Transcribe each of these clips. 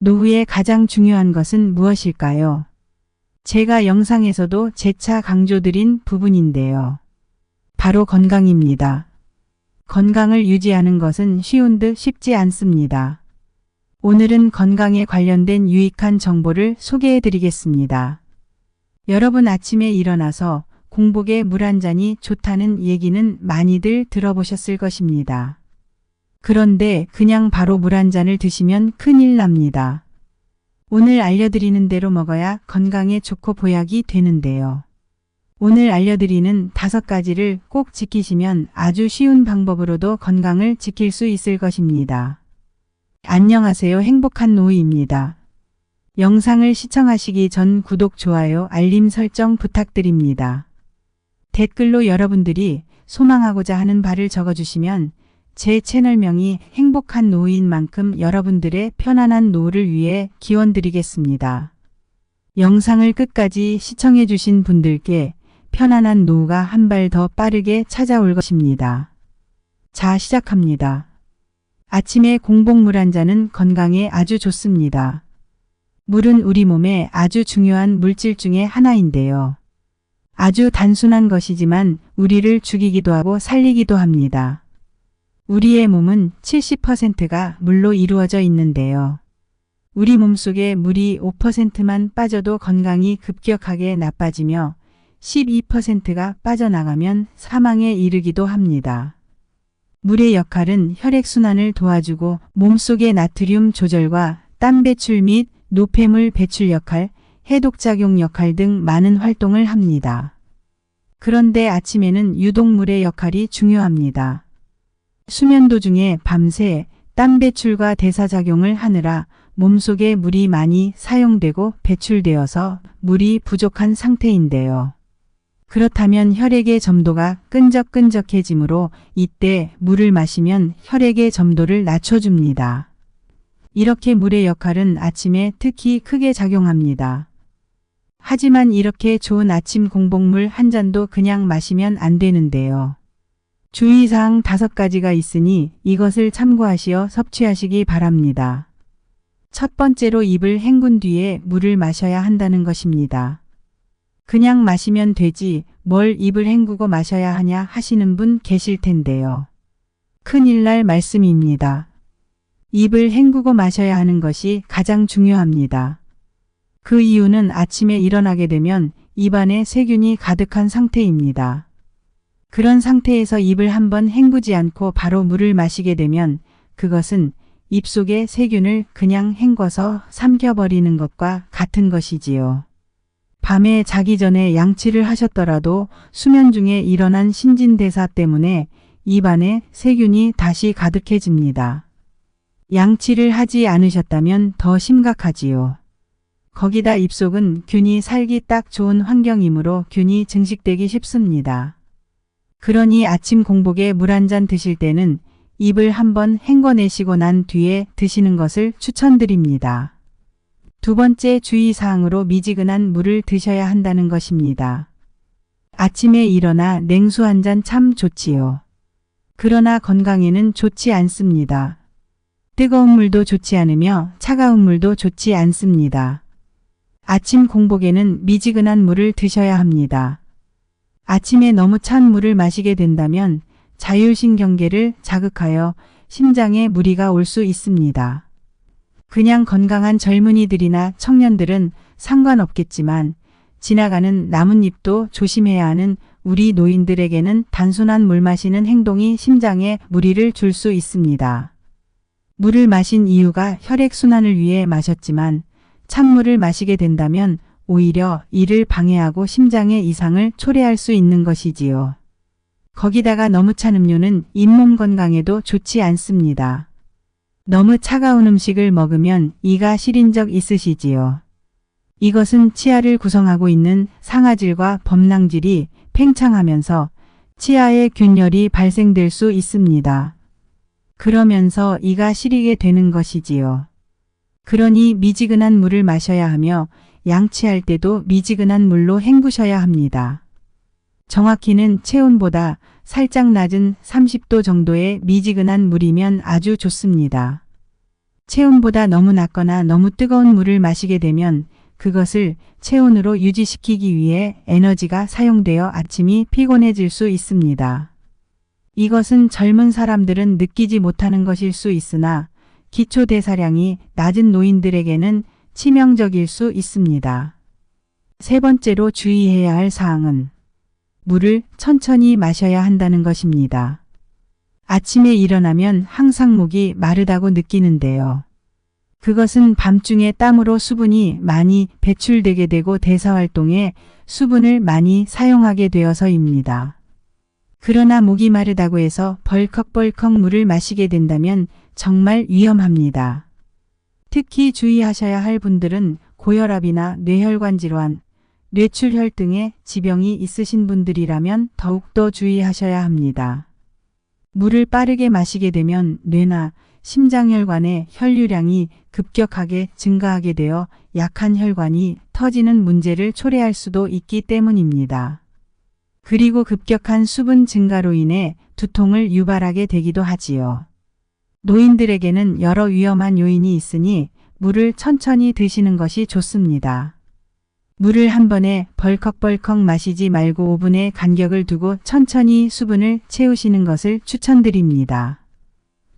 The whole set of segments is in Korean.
노후에 가장 중요한 것은 무엇일까요? 제가 영상에서도 재차 강조드린 부분인데요. 바로 건강입니다. 건강을 유지하는 것은 쉬운 듯 쉽지 않습니다. 오늘은 건강에 관련된 유익한 정보를 소개해 드리겠습니다. 여러분 아침에 일어나서 공복에 물 한 잔이 좋다는 얘기는 많이들 들어보셨을 것입니다. 그런데 그냥 바로 물 한 잔을 드시면 큰일 납니다. 오늘 알려드리는 대로 먹어야 건강에 좋고 보약이 되는데요. 오늘 알려드리는 5가지를 꼭 지키시면 아주 쉬운 방법으로도 건강을 지킬 수 있을 것입니다. 안녕하세요. 행복한 노후입니다. 영상을 시청하시기 전 구독, 좋아요, 알림 설정 부탁드립니다. 댓글로 여러분들이 소망하고자 하는 바를 적어주시면 제 채널명이 행복한 노후인 만큼 여러분들의 편안한 노후를 위해 기원드리겠습니다. 영상을 끝까지 시청해 주신 분들께 편안한 노후가 한 발 더 빠르게 찾아올 것입니다. 자, 시작합니다. 아침에 공복 물 한 잔은 건강에 아주 좋습니다. 물은 우리 몸에 아주 중요한 물질 중에 하나인데요. 아주 단순한 것이지만 우리를 죽이기도 하고 살리기도 합니다. 우리의 몸은 70%가 물로 이루어져 있는데요. 우리 몸속에 물이 5%만 빠져도 건강이 급격하게 나빠지며 12%가 빠져나가면 사망에 이르기도 합니다. 물의 역할은 혈액순환을 도와주고 몸속의 나트륨 조절과 땀 배출 및 노폐물 배출 역할, 해독작용 역할 등 많은 활동을 합니다. 그런데 아침에는 유독 물의 역할이 중요합니다. 수면 도중에 밤새 땀 배출과 대사작용을 하느라 몸속에 물이 많이 사용되고 배출되어서 물이 부족한 상태인데요. 그렇다면 혈액의 점도가 끈적끈적해지므로 이때 물을 마시면 혈액의 점도를 낮춰줍니다. 이렇게 물의 역할은 아침에 특히 크게 작용합니다. 하지만 이렇게 좋은 아침 공복물 한 잔도 그냥 마시면 안 되는데요. 주의사항 5가지가 있으니 이것을 참고하시어 섭취하시기 바랍니다. 첫 번째로 입을 헹군 뒤에 물을 마셔야 한다는 것입니다. 그냥 마시면 되지 뭘 입을 헹구고 마셔야 하냐 하시는 분 계실 텐데요. 큰일 날 말씀입니다. 입을 헹구고 마셔야 하는 것이 가장 중요합니다. 그 이유는 아침에 일어나게 되면 입안에 세균이 가득한 상태입니다. 그런 상태에서 입을 한번 헹구지 않고 바로 물을 마시게 되면 그것은 입속의 세균을 그냥 헹궈서 삼켜버리는 것과 같은 것이지요. 밤에 자기 전에 양치를 하셨더라도 수면 중에 일어난 신진대사 때문에 입안에 세균이 다시 가득해집니다. 양치를 하지 않으셨다면 더 심각하지요. 거기다 입속은 균이 살기 딱 좋은 환경이므로 균이 증식되기 쉽습니다. 그러니 아침 공복에 물 한 잔 드실 때는 입을 한번 헹궈내시고 난 뒤에 드시는 것을 추천드립니다. 두 번째 주의사항으로 미지근한 물을 드셔야 한다는 것입니다. 아침에 일어나 냉수 한 잔 참 좋지요. 그러나 건강에는 좋지 않습니다. 뜨거운 물도 좋지 않으며 차가운 물도 좋지 않습니다. 아침 공복에는 미지근한 물을 드셔야 합니다. 아침에 너무 찬 물을 마시게 된다면 자율신경계를 자극하여 심장에 무리가 올 수 있습니다. 그냥 건강한 젊은이들이나 청년들은 상관없겠지만 지나가는 나뭇잎도 조심해야 하는 우리 노인들에게는 단순한 물 마시는 행동이 심장에 무리를 줄 수 있습니다. 물을 마신 이유가 혈액순환을 위해 마셨지만 찬물을 마시게 된다면 오히려 이를 방해하고 심장의 이상을 초래할 수 있는 것이지요. 거기다가 너무 찬 음료는 잇몸 건강에도 좋지 않습니다. 너무 차가운 음식을 먹으면 이가 시린 적 있으시지요. 이것은 치아를 구성하고 있는 상아질과 범랑질이 팽창하면서 치아에 균열이 발생될 수 있습니다. 그러면서 이가 시리게 되는 것이지요. 그러니 미지근한 물을 마셔야 하며 양치할 때도 미지근한 물로 헹구셔야 합니다. 정확히는 체온보다 살짝 낮은 30도 정도의 미지근한 물이면 아주 좋습니다. 체온보다 너무 낮거나 너무 뜨거운 물을 마시게 되면 그것을 체온으로 유지시키기 위해 에너지가 사용되어 아침이 피곤해질 수 있습니다. 이것은 젊은 사람들은 느끼지 못하는 것일 수 있으나 기초 대사량이 낮은 노인들에게는 치명적일 수 있습니다. 세 번째로 주의해야 할 사항은 물을 천천히 마셔야 한다는 것입니다. 아침에 일어나면 항상 목이 마르다고 느끼는데요. 그것은 밤중에 땀으로 수분이 많이 배출되게 되고 대사활동에 수분을 많이 사용하게 되어서입니다. 그러나 목이 마르다고 해서 벌컥벌컥 물을 마시게 된다면 정말 위험합니다. 특히 주의하셔야 할 분들은 고혈압이나 뇌혈관 질환, 뇌출혈 등의 지병이 있으신 분들이라면 더욱더 주의하셔야 합니다. 물을 빠르게 마시게 되면 뇌나 심장혈관의 혈류량이 급격하게 증가하게 되어 약한 혈관이 터지는 문제를 초래할 수도 있기 때문입니다. 그리고 급격한 수분 증가로 인해 두통을 유발하게 되기도 하지요. 노인들에게는 여러 위험한 요인이 있으니 물을 천천히 드시는 것이 좋습니다. 물을 한 번에 벌컥벌컥 마시지 말고 5분의 간격을 두고 천천히 수분을 채우시는 것을 추천드립니다.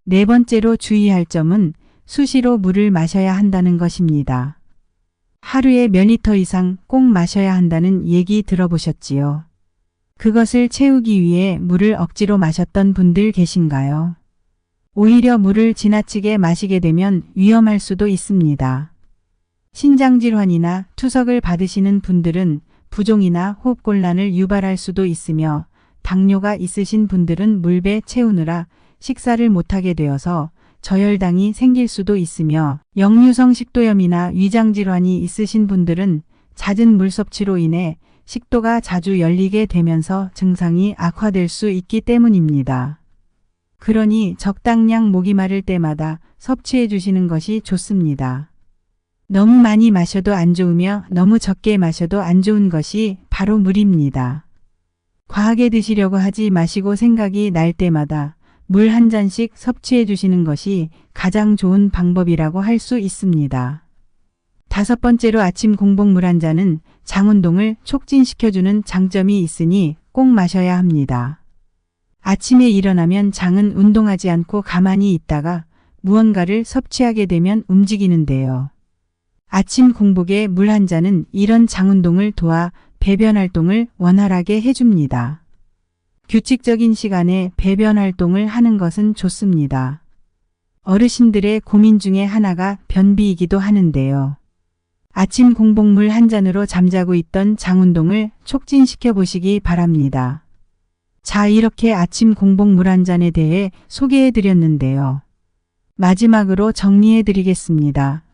네 번째로 주의할 점은 수시로 물을 마셔야 한다는 것입니다. 하루에 몇 리터 이상 꼭 마셔야 한다는 얘기 들어보셨지요? 그것을 채우기 위해 물을 억지로 마셨던 분들 계신가요? 오히려 물을 지나치게 마시게 되면 위험할 수도 있습니다. 신장질환이나 투석을 받으시는 분들은 부종이나 호흡곤란을 유발할 수도 있으며 당뇨가 있으신 분들은 물배 채우느라 식사를 못하게 되어서 저혈당이 생길 수도 있으며 역류성 식도염이나 위장질환이 있으신 분들은 잦은 물 섭취로 인해 식도가 자주 열리게 되면서 증상이 악화될 수 있기 때문입니다. 그러니 적당량 목이 마를 때마다 섭취해 주시는 것이 좋습니다. 너무 많이 마셔도 안 좋으며 너무 적게 마셔도 안 좋은 것이 바로 물입니다. 과하게 드시려고 하지 마시고 생각이 날 때마다 물 한 잔씩 섭취해 주시는 것이 가장 좋은 방법이라고 할 수 있습니다. 다섯 번째로 아침 공복 물 한 잔은 장 운동을 촉진시켜주는 장점이 있으니 꼭 마셔야 합니다. 아침에 일어나면 장은 운동하지 않고 가만히 있다가 무언가를 섭취하게 되면 움직이는데요. 아침 공복에 물 한 잔은 이런 장 운동을 도와 배변 활동을 원활하게 해줍니다. 규칙적인 시간에 배변 활동을 하는 것은 좋습니다. 어르신들의 고민 중에 하나가 변비이기도 하는데요. 아침 공복 물 한 잔으로 잠자고 있던 장 운동을 촉진시켜 보시기 바랍니다. 자, 이렇게 아침 공복 물 한 잔에 대해 소개해 드렸는데요. 마지막으로 정리해 드리겠습니다.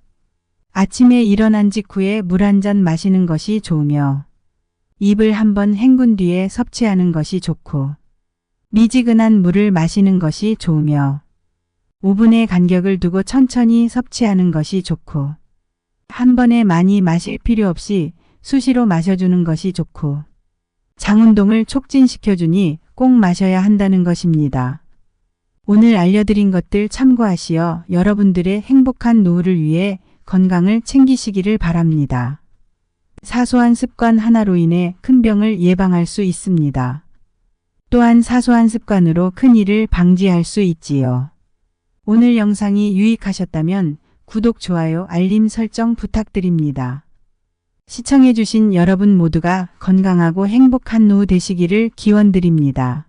아침에 일어난 직후에 물 한 잔 마시는 것이 좋으며 입을 한번 헹군 뒤에 섭취하는 것이 좋고 미지근한 물을 마시는 것이 좋으며 5분의 간격을 두고 천천히 섭취하는 것이 좋고 한 번에 많이 마실 필요 없이 수시로 마셔주는 것이 좋고 장 운동을 촉진시켜주니 꼭 마셔야 한다는 것입니다. 오늘 알려드린 것들 참고하시어 여러분들의 행복한 노후를 위해 건강을 챙기시기를 바랍니다. 사소한 습관 하나로 인해 큰 병을 예방할 수 있습니다. 또한 사소한 습관으로 큰 일을 방지할 수 있지요. 오늘 영상이 유익하셨다면 구독, 좋아요, 알림 설정 부탁드립니다. 시청해주신 여러분 모두가 건강하고 행복한 노후 되시기를 기원드립니다.